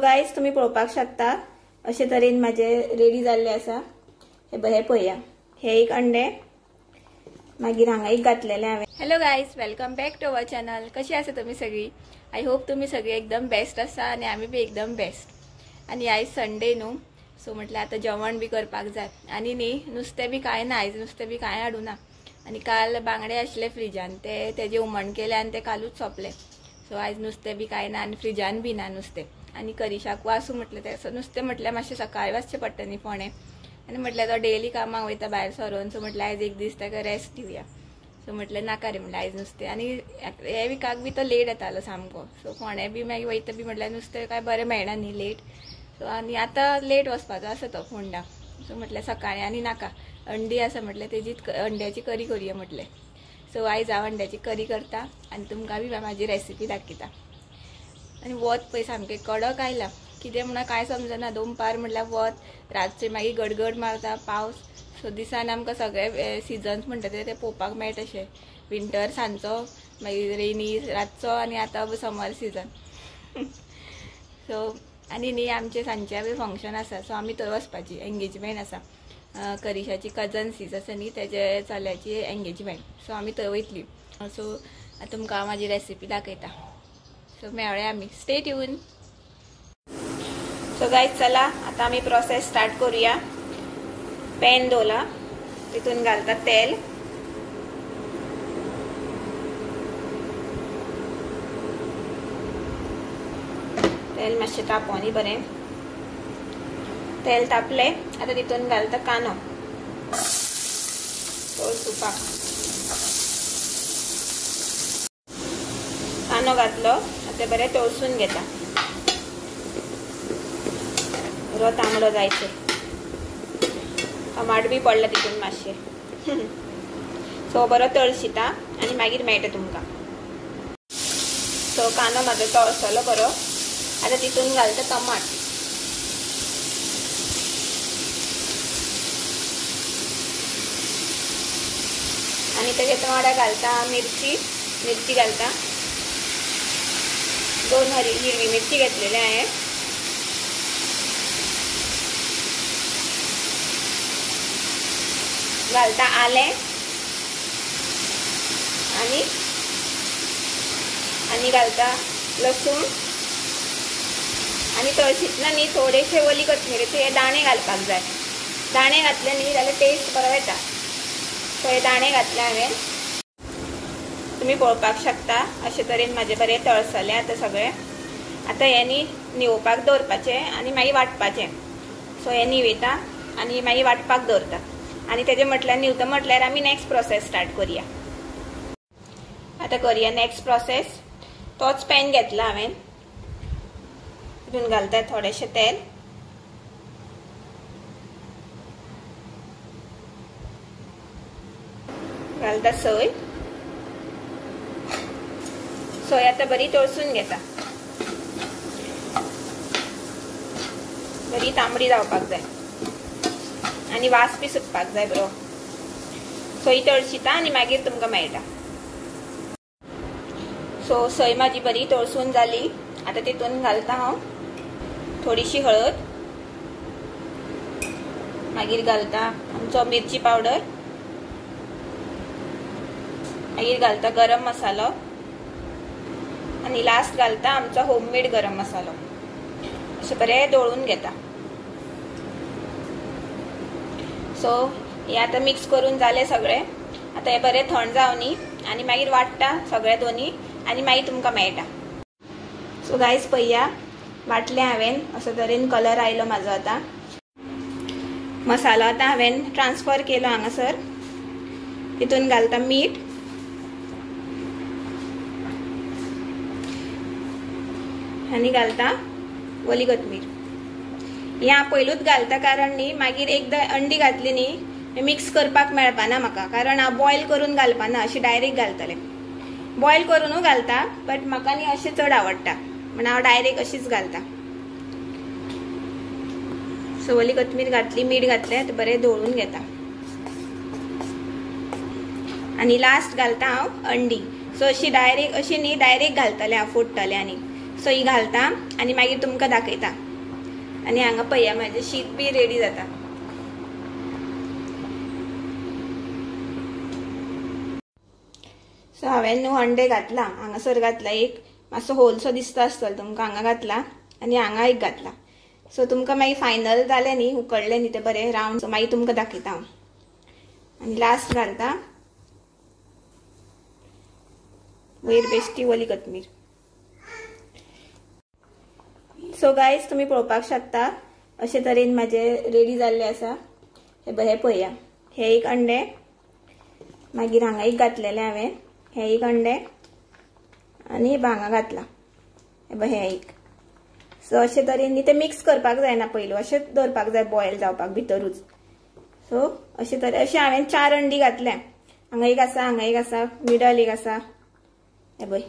Guys तुम्ही पळोवपाक शकता अशे तरेन माझे रेडी जाल्ले आसा। हे पळया, हे एक अंडे मागीर हांगा एक घातलेले हांवें। Hello guys, welcome back to our channel. कशी आसा तुम्ही सगळी? आय होप तुम्ही सगळी एकदम बेस्ट आसा आणि आम्ही बी एकदम बेस्ट। आणि आयज संडे न्हू, सो म्हटलं आता जेवण बी करपाक जाय। आणि न्ही नुस्तें बी कांय ना, आयज नुस्तें बी कांय हाडूं ना। आणि काल बांगडे आसले फ्रिजान, तेजे हुमण केले आणि ते कालूच सोंपले। सो आयज नुस्तें बी कांय ना आणि फ्रिजान बी ना नुस्तें। आणि करिशाक वासू म्हटलं ते नुस्तें म्हटल्यार मातशें सकाळी वचचें पडटा न्ही फोंडे। आणि म्हटल्यार तो डेली कामाक वयता भायर सरोन, सो म्हटल्यार आयज एक दीस ताका रेस्ट दिवया। सो म्हटलें नाका रे म्हटल्यार आयज नुस्तें। आणि हे विकाक बी तो लेट येतालो सामको। सो फोंडे बी मागीर वयता बी म्हटल्यार नुस्तें काय बरें मेळना न्ही लेट। सो आनी आतां लेट वचपाचो आसा तो फोंडा। सो म्हटल्यार सकाळीं आनी नाका, अंडी आसा म्हटल्यार तेजीच अंड्याची करी करुया म्हटलें। सो आयज हांव अंड्याची करी करता आणि तुमकां बी म्हाजी रेसिपी दाखयता। आणि वत पळय सामकें कडक आयला, कितें म्हणून कांय समजना। दनपार म्हटल्यार वत, रातचे मागीर गडगड मारता पावस। सो दिसान आमकां सगळे सिजन्स म्हणटा ते पळोवपाक मेळटा अशें। विंटर सांजचो, मागीर रेनी रातचो, आनी आतां समर सिजन। सो आनी न्ही आमचे सांजचे बी फंक्शन आसा, सो आमी थंय वचपाची, एंगेजमेंट आसा। करिशाची कजन सीज आसा न्ही, तेजे चल्याची एंगेजमेंट। सो आमी थंय वयतली। सो तुमकां हांव म्हाजी रेसिपी दाखयता। सो मेळ्या आमी, स्टे ट्यून। सो गाइस चला आता आमी प्रोसेस स्टार्ट करूया। पॅन दवरला, तितून घालता तेल। तेल मातशें तापोनी बरें। तेल तापले, आता तितून घालता कांदो। तळसुपाक कांदो घातलो, आता बरें तळसून घेता। बरो तांबडो जायचे। टमाट बी पडला तितून मातशें। सो बरो तळशिता आनी मागीर मेळटा तुमकां। सो कांदो म्हाजो तळसलो बरो, आता तितून घालता टमाट। आणि तेच्या वांगडा घालता मिरची घालता। 2 हिरवी मिरची घेतलेली आहे। घालता आले आणि घालता लसूण। आणि तळशीतना न्ही थोडेशे ओली कोथमिरेचे दाणे घालपाक जाय। दाणे घातले न्ही जाल्यार टेस्ट बरो येता। सो हे दाणे घातले हांवें। तुम्ही पळोवपाक शकता अशे तरेन म्हाजे बरें तळसले आता सगळे। आता हे न्ही निवपाक दवरपाचे आणि मागीर वाटपाचे। सो हे निवयता आणि मागीर वाटपाक दवरता। आणि तेजे म्हटल्यार निवता म्हटल्यार आमी नेक्स्ट प्रोसेस स्टार्ट करूया। आता करूया नेक्स्ट प्रोसेस। तोच पॅन घेतला हांवें, तितून घालता थोडेशे तेल। घालता सोय। सोय आता बरी तळसून घेता, बरी तांबडी जावपाक जाय आणि वास बी सुटपाक जाय बरो। सोय तळशिता आणि मागीर तुमकां मेळटा। सो सोय म्हाजी बरी तळसून जाली। आता तितून घालता हांव थोडीशी हळद, मागीर घालता आमचो मिरची पावडर, मागीर घालता गरम मसालो, आणि लास्ट घालता आमचो होममेड गरम मसालो। अशें बरें दळून घेता। सो हे आता मिक्स करून जाले सगळे। आता हे बरें थंड जावनी आणि मागीर वाटता सगळे दोन्ही आणि मागीर तुमकां मेळटा। सो गाइस पळया, वाटले हांवें, असो तरेन कलर आयलो म्हाजो। आता मसालो आता हांवें ट्रान्सफर केलो हांगासर। तितून घालता मीठ आणि घालता ओली कोथमीर। ह्या पयलूच घालता कारण न्ही मागीर एकदा अंडी घातली न्ही मिक्स करपाक मेळपाना म्हाका, कारण हांव बॉयल करून घालपाना, अशी डायरेक्ट घालतले। बॉयल करूनू घालता, बट म्हाका न्ही अशें चड आवडटा, म्हणून हांव डायरेक्ट अशीच घालता। सो ओली कोथमीर घातली, मीठ घातलें, बरें दळून घेता। आणि लास्ट घालता हांव अंडी। सो अशी डायरेक्ट अशी न्ही डायरेक्ट घालतले हांव फोडटले। आनी सो ही घालता आणि मागीर तुमकां दाखयता. आणि हांगा पळया म्हाजें शीत बी रेडी जाता. सो हांवें न्हू अंडे घातला, हांगासर घातला, एक मातसो होलसो दिसता आसतलो तुमकां, हांगा घातला आणि हांगा एक घातला. सो तुमकां मागीर फायनल जालें न्ही, उकडलें न्ही ते बरें रावंड, सो मागीर तुमकां दाखयता हांव. आणि लास्ट घालता वयर बेश्टी ओली कोथमीर. सो गायज तुम्ही पळोवपाक शकता अशे तरेन म्हाजे रेडी जाल्ले आसा. हे पळया, हे एक अंडे, मागीर हांगा एक घातलेले हांवें, हे एक अंडे आणि हांगा घातला हे एक. सो अशे तरेन न्ही ते मिक्स करपाक जायना, पयलू अशें दवरपाक जाय बॉयल जावपाक भितरूच. सो अशे तरेन अशें हांवें 4 अंडी घातल्या. हांगा एक आसा, हांगा एक आसा, मिडल एक आसा, हे पळय.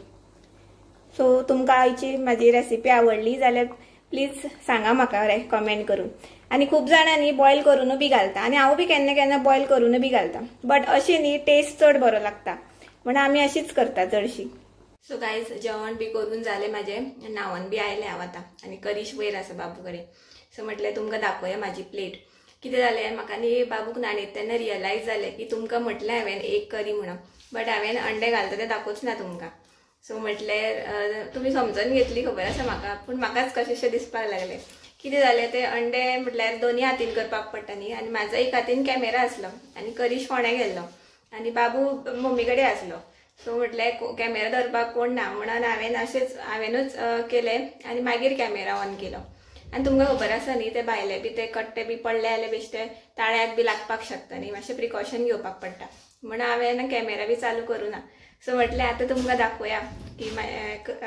सो तुमकां आयची म्हाजी रेसिपी आवडली जाल्यार प्लीज सांगा म्हाका कमेंट करून. आणि खूप जाणांनी बॉयल करून बी घालता आणि हांव बी केन्ना केन्ना बॉयल करून बी घालता, बट अशी न्ही टेस्ट चड बरो लागता म्हणून आमी अशीच करता चडशी. सो गायज जेवण बी करून जालें म्हाजें, न्हावून बी आयलें हांव आतां आणि करीश वयर आसा बाबू कडेन. सो म्हटलें तुमकां दाखोवया म्हाजी प्लेट. कितें जालें, म्हाका न्ही बाबूक न्हाणयता तेन्ना रियलायज जालें की तुमकां म्हटलें हांवें एक करी म्हणून, बट हांवें अंडे घालता तें दाखोवच ना तुमकां. सो म्हटल्यार तुमी समजून घेतली खबर आसा म्हाका, पूण म्हाकाच कशेंशें दिसपाक लागलें. कितें जालें ते अंडे म्हटल्यार दोनी हातीन करपाक पडटा न्ही, आनी म्हाजो एक हातीन कॅमेरा आसलो आनी करीश फोंड्या गेल्लो आनी बाबू मम्मी कडेन आसलो. सो म्हटल्यार कॅमेरा धरपाक कोण ना म्हणून हांवेनूच केलें आनी मागीर कॅमेरा ऑन केलो. आनी तुमकां खबर आसा न्ही ते भायले बी ते कट्टे बी पडले जाल्यार बेश्टे ताळ्याक बी लागपाक शकता न्ही, मातशें प्रिकॉशन घेवपाक पडटा म्हणून हांवें कॅमेरा बी चालू करूं ना. सो म्हटलें आतां तुमकां दाखोवया की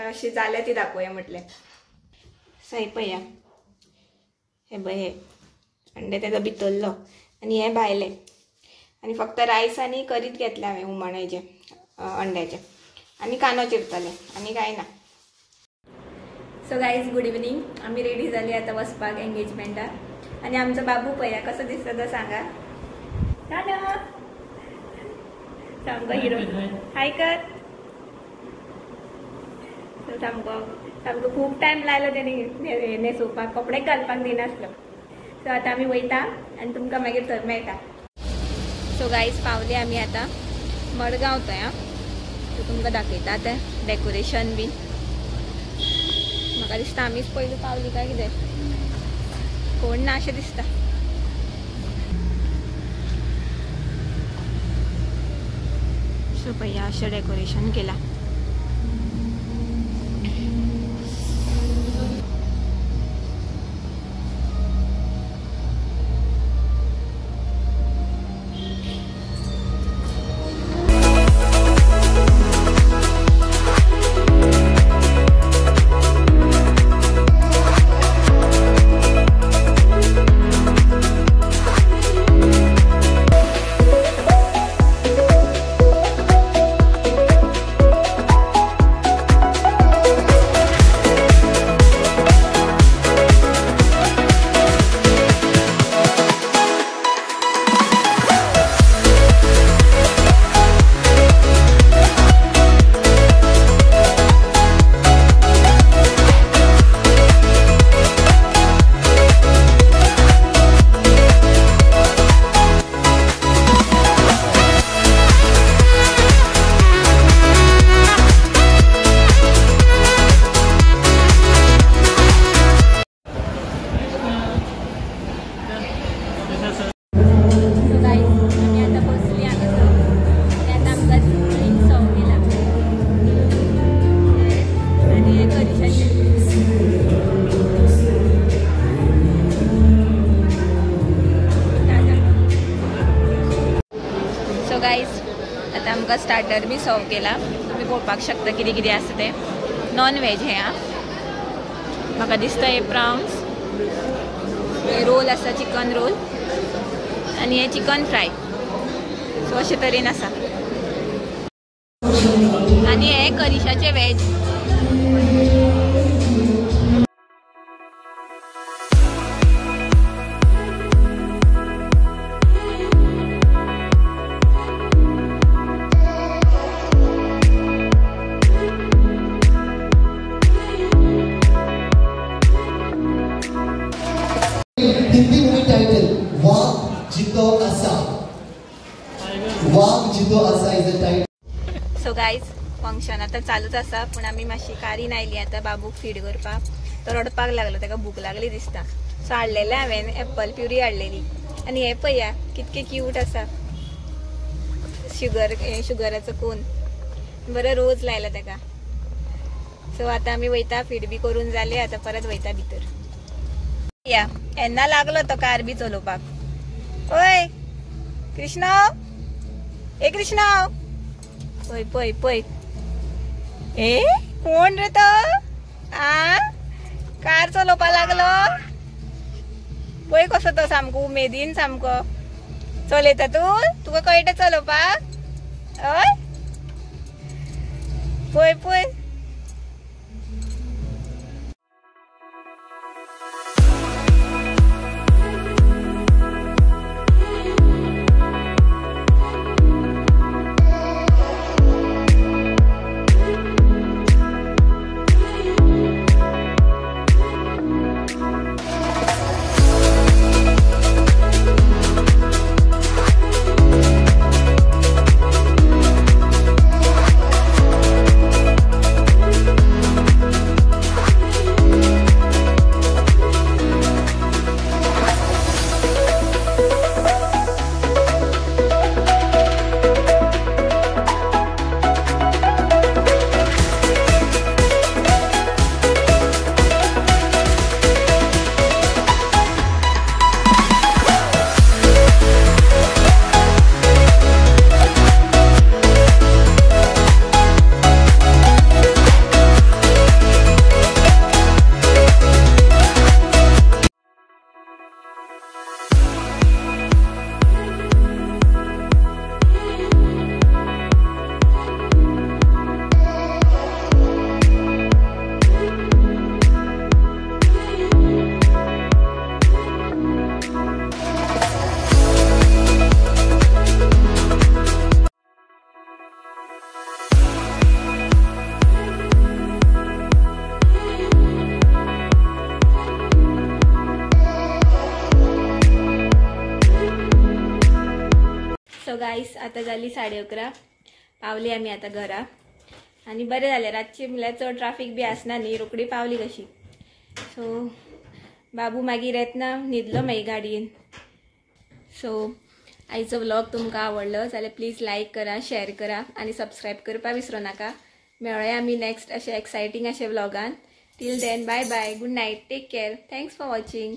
अशी जाल्या ती दाखोवया म्हटलें. सो हे पळया, हे पळय हे अंडे तेजो भितरलो आनी हे भायले, आनी फक्त रायस आनी करीत घेतले हांवें हुमण हेजे अंड्याचे आनी कांदो चिरतले आनी कांय ना. सो गायज गुड इवनिंग, आमी रेडी जाली आतां वचपाक एंगेजमेंटाक. आनी आमचो बाबू पळया कसो दिसता तो सांगा. सामको हिरो, हाय कर. सो सामको खूब टायम लायलो तेणी न्हेसोवपाक, कपडे घालपाक दिनासलो. सो आतां आमी वयता आनी तुमकां मागीर थंय मेळटा. सो गायज पावले आमी आतां मडगांव थंय. सो तुमकां दाखयता तें डेकोरेशन बीन. म्हाका दिसता आमीच पयलीं पावली काय कितें, कोण ना अशें दिसता. सो पळया अशें डेकोरेशन केला. आमकां स्टार्टर बी सर्व केला. तुम्ही पळोवपाक शकता कितें कितें आसा तें. नॉन वेज हे म्हाका दिसता हे प्राउन्स, हे रोल आसा चिकन रोल आनी हे चिकन फ्राय. सो अशे तरेन आसा. आनी हे करिशाचे वेज. जितो आसा. वाघ जितो आसा is a title. So guys function आता चालूच असा, पण आम्ही मातशी कारीन आयली आता बाबूक फीड करपाक. तो रडपाक लागलो, ताका भूक लागली दिसता. सो हाडलेलें हांवें एप्पल प्युरी हाडलेली. आनी हे पळया कितके क्यूट आसा. शुगराचो कोन बरो रोज लायला ताका. सो आता आमी वयता, फीड बी करून जाले, आता परत वयता भितर. या येन्ना लागलो तो कार बी चलोवपाक. ओय कृष्ण, ए कृष्ण, पय पय पय. ए कोण रे तो? आ कार चलोवपाक लागलो. पय कसो तो सामको उमेदीन सामको. चलयता तुका कळटा चलोवपाक? हय पय पय. सो गाईस आता जाली 11:30. पावली आमी आता घरा. आणि बरें जालें रातची म्हळ्यार चड ट्राफीक बी आसना न्ही, रोखडी पावली कशी. सो बाबू मागीर येतना न्हिदलो मागीर गाडयेन. सो आयचो व्लॉग तुमकां आवडलो जाल्यार प्लीज लायक करा, शेअर करा आणि सबस्क्राईब करपाक विसरू नाका. मेळया आमी नेक्स्ट अशे एक्सायटींग अशे व्लॉगान. Till then bye bye, good night, take care, thanks for watching.